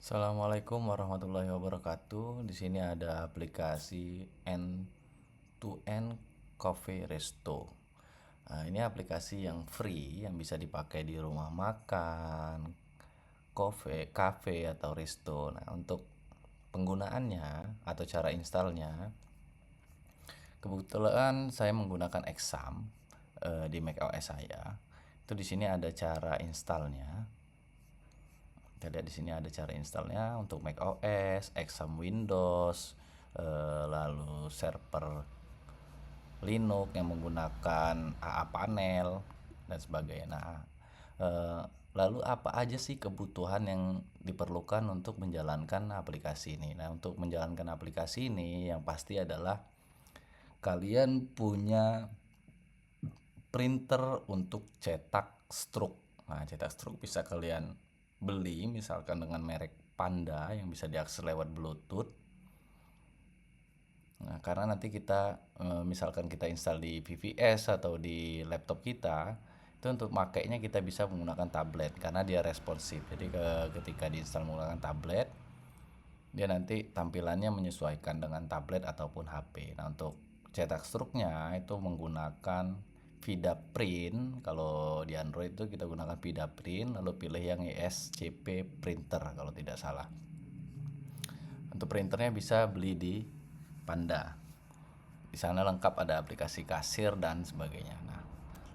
Assalamualaikum warahmatullahi wabarakatuh. Di sini ada aplikasi End-to-End Coffee Resto. Nah, ini aplikasi yang free yang bisa dipakai di rumah makan, cafe atau resto. Nah, untuk penggunaannya atau cara installnya, kebetulan saya menggunakan Exam di macOS saya. Itu di sini ada cara installnya. Kita lihat di sini ada cara installnya untuk macOS, Exam Windows, lalu server Linux yang menggunakan AA panel dan sebagainya. Nah, lalu apa aja sih kebutuhan yang diperlukan untuk menjalankan aplikasi ini? Nah, untuk menjalankan aplikasi ini yang pasti adalah kalian punya printer untuk cetak stroke. Nah, cetak stroke bisa kalian beli misalkan dengan merek Panda yang bisa diakses lewat Bluetooth. Nah, karena nanti kita misalkan kita install di VVS atau di laptop kita, itu untuk makainya kita bisa menggunakan tablet karena dia responsif. Jadi ketika diinstal menggunakan tablet, dia nanti tampilannya menyesuaikan dengan tablet ataupun HP. Nah, untuk cetak struknya itu menggunakan Vida Print. Kalau di Android itu kita gunakan Vida Print, lalu pilih yang ESCP printer kalau tidak salah. Untuk printernya bisa beli di Panda. Di sana lengkap ada aplikasi kasir dan sebagainya. Nah,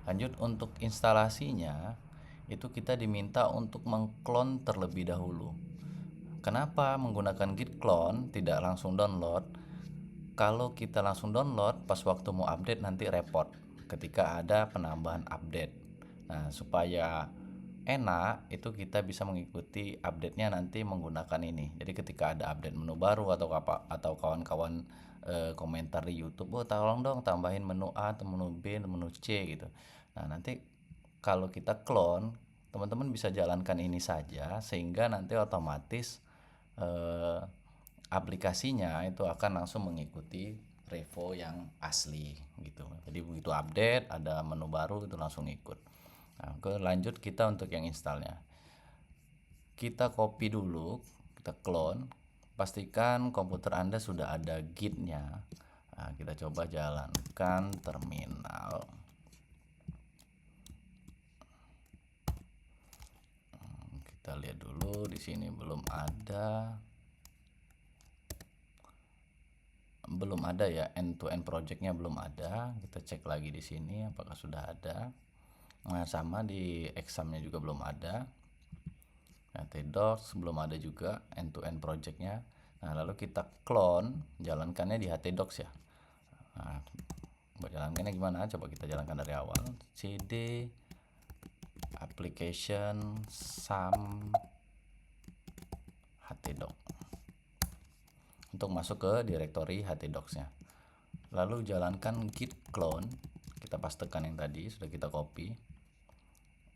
lanjut untuk instalasinya itu kita diminta untuk mengklon terlebih dahulu. Kenapa menggunakan git clone tidak langsung download? Kalau kita langsung download pas waktu mau update nanti repot ketika ada penambahan update. Nah, supaya enak itu kita bisa mengikuti update-nya nanti menggunakan ini. Jadi ketika ada update menu baru atau kawan-kawan komentar di YouTube, "Oh, tolong dong tambahin menu A atau menu B, menu C" gitu. Nah, nanti kalau kita clone, teman-teman bisa jalankan ini saja sehingga nanti otomatis eh, aplikasinya itu akan langsung mengikuti revo yang asli gitu. Jadi begitu update ada menu baru itu langsung ikut. Nah, lanjut kita untuk yang installnya. Kita copy dulu, kita clone, pastikan komputer Anda sudah ada gitnya. Nah, kita coba jalankan terminal. Kita lihat dulu di sini belum ada ya, end to end projectnya belum ada. Kita cek lagi di sini apakah sudah ada. Nah, sama di examnya juga belum ada. Nah, htdocs belum ada juga end to end projectnya. Nah, lalu kita clone, jalankannya di htdocs ya. Nah, buat jalankannya gimana? Coba kita jalankan dari awal. cd application sam htdocs untuk masuk ke direktori htdocs-nya. Lalu jalankan git clone, kita pastekan yang tadi sudah kita copy,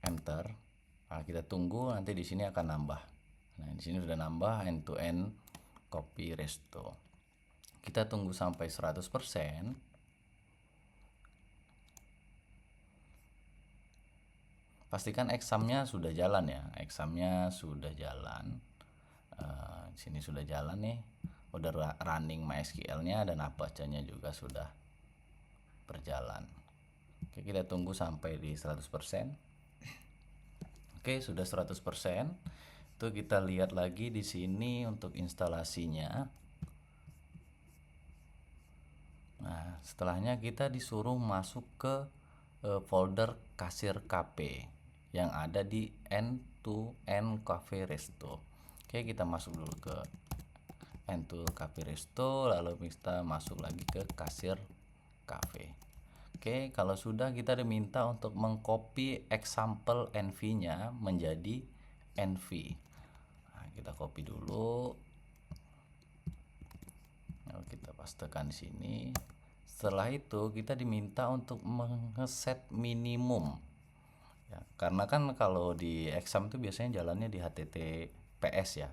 enter. Nah, kita tunggu nanti di sini akan nambah. Nah, di sini sudah nambah end to end copy resto. Kita tunggu sampai 100%. Pastikan examnya sudah jalan ya, examnya sudah jalan. Sini sudah jalan nih, udah running MySQL-nya dan Apache-nya juga sudah berjalan. Oke, kita tunggu sampai di 100%. Oke, sudah 100%. Itu kita lihat lagi di sini untuk instalasinya. Nah, setelahnya kita disuruh masuk ke folder kasir KP yang ada di end to end cafe resto. Oke, kita masuk dulu ke end to cafe resto, lalu kita masuk lagi ke kasir cafe. Oke, kalau sudah kita diminta untuk mengcopy example env-nya menjadi env. Nah, kita copy dulu. Lalu kita pastekan di sini. Setelah itu kita diminta untuk mengeset minimum. Ya, karena kan kalau di exam itu biasanya jalannya di HTTPS ya.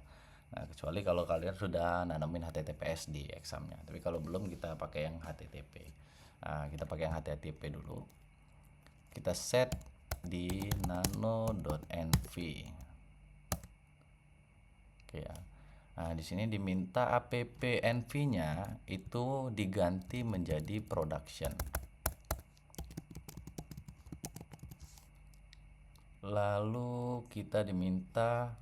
Nah, kecuali kalau kalian sudah nanamin HTTPS di examnya. Tapi kalau belum kita pakai yang HTTP. Nah, kita pakai yang HTTP dulu. Kita set di nano.env. Oke ya. Nah, di sini diminta appnv-nya itu diganti menjadi production. Lalu kita diminta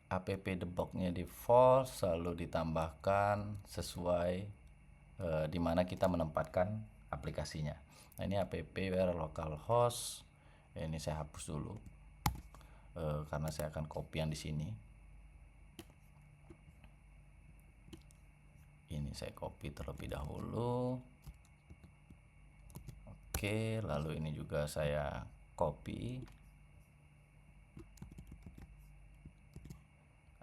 app debug-nya di false, lalu ditambahkan sesuai di mana kita menempatkan aplikasinya. Nah, ini app where localhost. Ini saya hapus dulu karena saya akan copy yang di sini. Ini saya copy terlebih dahulu. Oke, lalu ini juga saya copy.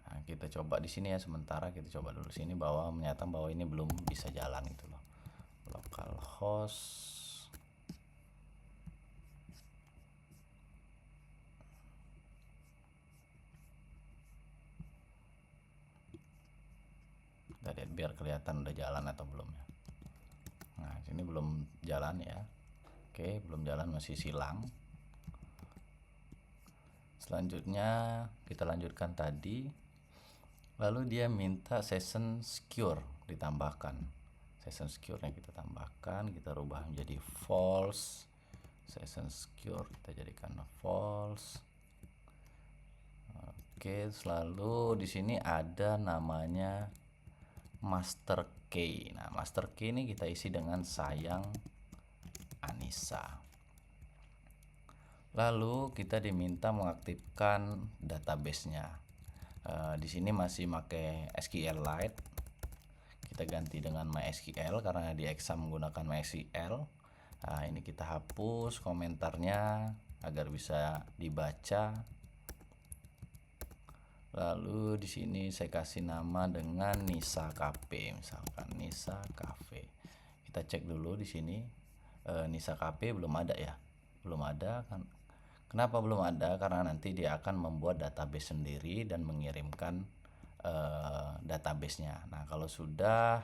Nah, kita coba di sini ya, sementara kita coba dulu sini bahwa menyatakan bahwa ini belum bisa jalan itu loh. Localhost. Kita lihat biar kelihatan udah jalan atau belum ya. Nah, sini belum jalan ya. Oke, belum jalan, masih silang. Selanjutnya kita lanjutkan tadi. Lalu dia minta session secure ditambahkan. Session secure-nya kita tambahkan, kita rubah menjadi false. Session secure kita jadikan false. Oke, selalu di sini ada namanya master key. Nah, master key ini kita isi dengan sayang Anissa. Lalu kita diminta mengaktifkan database-nya. Di sini masih pakai SQLite. Kita ganti dengan MySQL karena di exam menggunakan MySQL. Nah, ini kita hapus komentarnya agar bisa dibaca. Lalu di sini saya kasih nama dengan Nisa Cafe, misalkan Nisa Cafe. Kita cek dulu di sini. Nisa Cafe belum ada ya, belum ada kan. Kenapa belum ada? Karena nanti dia akan membuat database sendiri dan mengirimkan database-nya. Nah, kalau sudah,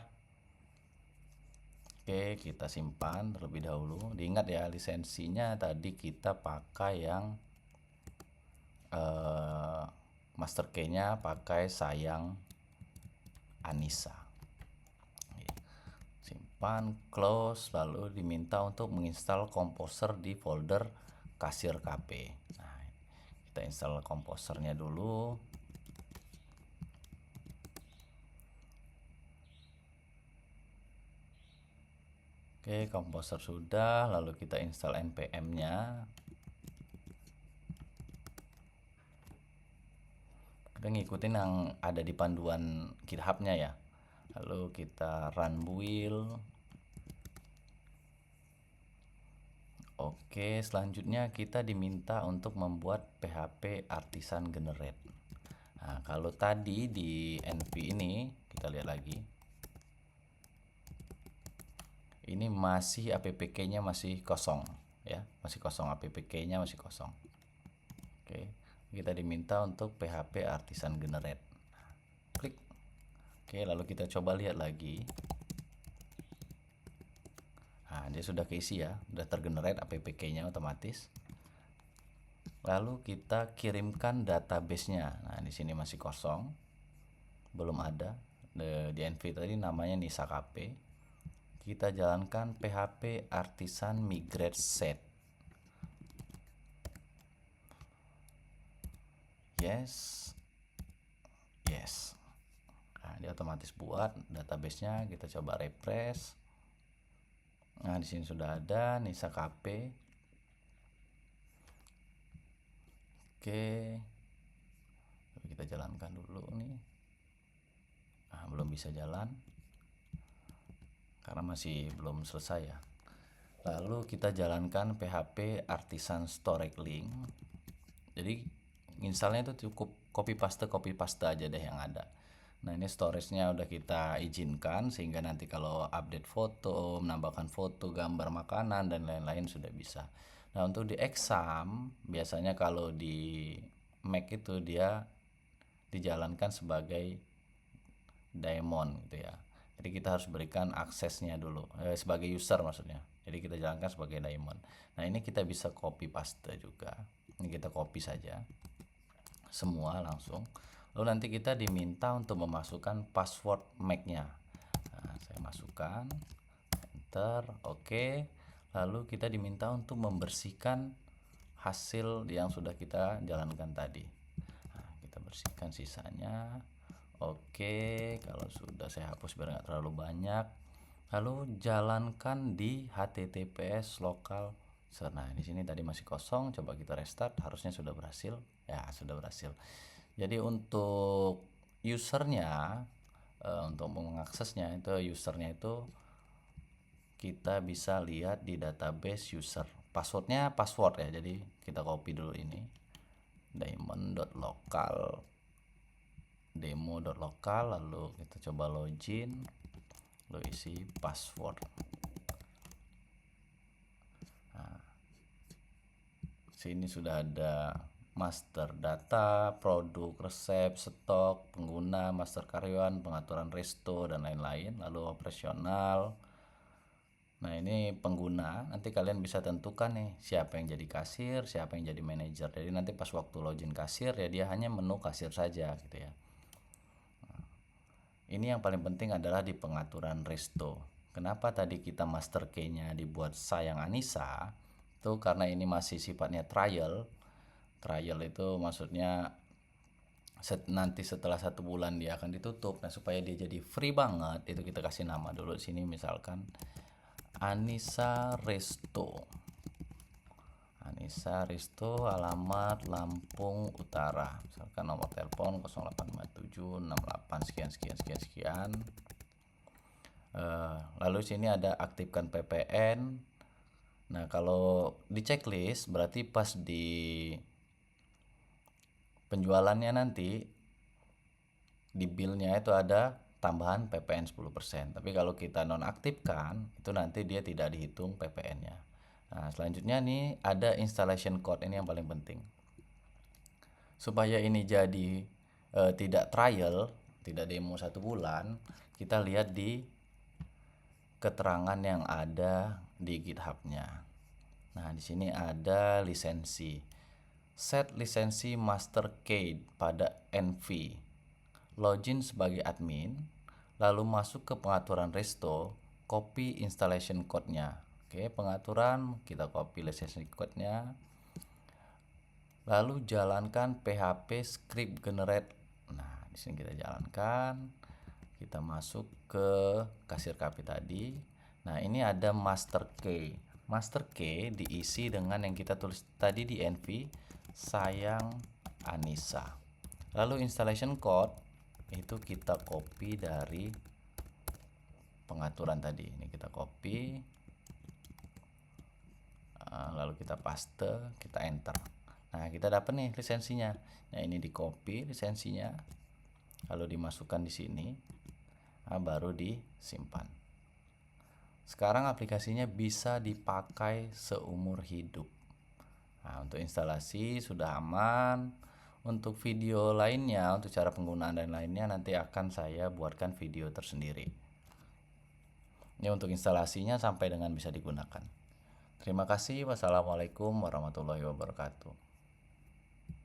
oke, kita simpan terlebih dahulu. Diingat ya, lisensinya tadi kita pakai yang master key-nya pakai sayang Anissa. Simpan, close, lalu diminta untuk menginstal Composer di folder Kasir KP. Nah, kita install Composernya dulu. Oke, Composer sudah, lalu kita install npm-nya. Kita ngikutin yang ada di panduan GitHub-nya ya. Lalu kita run build. Oke, selanjutnya kita diminta untuk membuat PHP artisan generate. Nah, kalau tadi di NV ini kita lihat lagi. Ini masih appk-nya masih kosong ya, masih kosong, appk-nya masih kosong. Oke, kita diminta untuk PHP artisan generate. Klik. Oke, lalu kita coba lihat lagi. Nah, dia sudah keisi ya, sudah tergenerate appk-nya otomatis. Lalu kita kirimkan database-nya. Nah, di sini masih kosong, belum ada. Di NV tadi namanya Nisa KP. Kita jalankan PHP artisan migrate set. Yes. Yes. Nah, dia otomatis buat database-nya. Kita coba refresh. Nah, di sini sudah ada Nisa KP. Oke. Kita jalankan dulu nih. Nah, belum bisa jalan karena masih belum selesai ya. Lalu kita jalankan PHP artisan storage link. Jadi installnya itu cukup copy paste aja deh yang ada. Nah, ini storage-nya udah kita izinkan sehingga nanti kalau update foto, menambahkan foto, gambar makanan dan lain-lain sudah bisa. Nah, untuk di exam biasanya kalau di Mac itu dia dijalankan sebagai daemon gitu ya. Jadi kita harus berikan aksesnya dulu sebagai user maksudnya. Jadi kita jalankan sebagai daemon. Nah, ini kita bisa copy paste juga. Ini kita copy saja semua langsung. Lalu nanti kita diminta untuk memasukkan password Mac-nya. Nah, saya masukkan, enter, oke. Lalu kita diminta untuk membersihkan hasil yang sudah kita jalankan tadi. Nah, kita bersihkan sisanya. Oke, kalau sudah saya hapus biar nggak terlalu banyak. Lalu jalankan di https lokal. Nah, di sini tadi masih kosong, coba kita restart, harusnya sudah berhasil. Ya, sudah berhasil. Jadi untuk usernya, untuk mengaksesnya itu usernya itu kita bisa lihat di database user. Passwordnya password ya, jadi kita copy dulu ini, diamond.local demo.local, lalu kita coba login, lalu isi password. Nah, sini sudah ada master data, produk, resep, stok, pengguna, master karyawan, pengaturan resto dan lain-lain, lalu operasional. Nah, ini pengguna, nanti kalian bisa tentukan nih siapa yang jadi kasir, siapa yang jadi manajer. Jadi nanti pas waktu login kasir ya dia hanya menu kasir saja gitu ya. Ini yang paling penting adalah di pengaturan resto. Kenapa tadi kita master key-nya dibuat Sayang Anissa? Itu karena ini masih sifatnya trial. Trial itu maksudnya nanti setelah 1 bulan dia akan ditutup. Nah, supaya dia jadi free banget, itu kita kasih nama dulu di sini, misalkan Anissa Resto. Anissa Resto, alamat Lampung Utara. Misalkan nomor telepon 085768 sekian sekian sekian sekian. Lalu sini ada aktifkan PPN. Nah, kalau di checklist berarti pas di penjualannya nanti di billnya itu ada tambahan PPN 10%. Tapi kalau kita nonaktifkan itu nanti dia tidak dihitung PPN-nya. Nah, selanjutnya nih ada installation code, ini yang paling penting. Supaya ini jadi tidak trial, tidak demo 1 bulan, kita lihat di keterangan yang ada di GitHub-nya. Nah, di sini ada lisensi. Set lisensi master key pada NV. Login sebagai admin, lalu masuk ke pengaturan resto, copy installation code-nya. Oke, pengaturan, kita copy lisensi code-nya. Lalu jalankan PHP script generate. Nah, di sini kita jalankan. Kita masuk ke kasir KP tadi. Nah, ini ada master key. Master key diisi dengan yang kita tulis tadi di NV, Sayang Anissa. Lalu installation code itu kita copy dari pengaturan tadi. Ini kita copy, lalu kita paste, kita enter. Nah, kita dapat nih lisensinya. Nah, ini di copy lisensinya, lalu dimasukkan di sini, baru disimpan. Sekarang aplikasinya bisa dipakai seumur hidup. Nah, untuk instalasi sudah aman. Untuk video lainnya, untuk cara penggunaan dan lainnya nanti akan saya buatkan video tersendiri. Ini untuk instalasinya sampai dengan bisa digunakan. Terima kasih. Wassalamualaikum warahmatullahi wabarakatuh.